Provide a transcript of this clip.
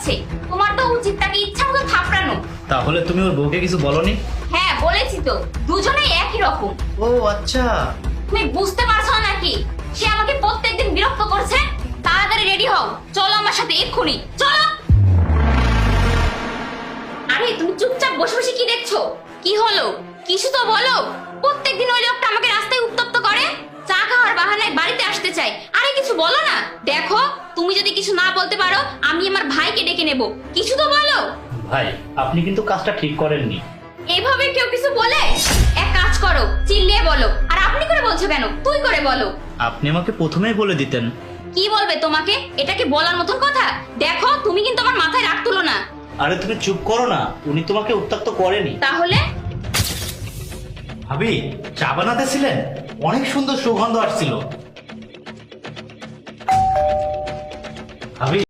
যাচ্ছে। তোমার তো উচিত তাকে ইচ্ছা মতো থাপড়ানো। তাহলে তুমি ওর বউকে কিছু বলনি? হ্যাঁ বলেছি তো, দুজনেই একই রকম। ও আচ্ছা। তুমি বুঝতে পারছো না নাকি? সে আমাকে প্রত্যেকদিন বিরক্ত করছে। তাড়াতাড়ি রেডি হও, চলো আমার সাথে এক্ষুনি, চলো। আরে তুমি চুপচাপ বসে বসে কি দেখছো? কি হলো? কিছু তো বলো। প্রত্যেকদিন ওই লোকটা আমাকে রাস্তায় উত্তপ্ত করে, চা খাওয়ার বাহানায় বাড়িতে আসতে চায়। আরে কিছু বলো না। দেখো, তুমি যদি কিছু না বলতে পারো আমি আমার ভাইকে ডেকে নেব। কিছু তো বলো। ভাই, আপনি কিন্তু কাজটা ঠিক করেননি। এভাবে কেউ কিছু বলে? এক কাজ করো, চিল্লিয়ে বলো। আর আপনি করে বলছো কেন? তুই করে বলো। আপনি আমাকে প্রথমেই বলে দিতেন। কি বলবে তোমাকে? এটা কি বলার মতন কথা? দেখো, তুমি কিন্তু আমার মাথায় রাগ তুলো না। আরে তুমি চুপ করো না, উনি তোমাকে উত্ত্যক্ত করেনি। তাহলে ভাবি, চা বানাতেছিলেন, অনেক সুন্দর সুগন্ধ আসছিল। ভাবি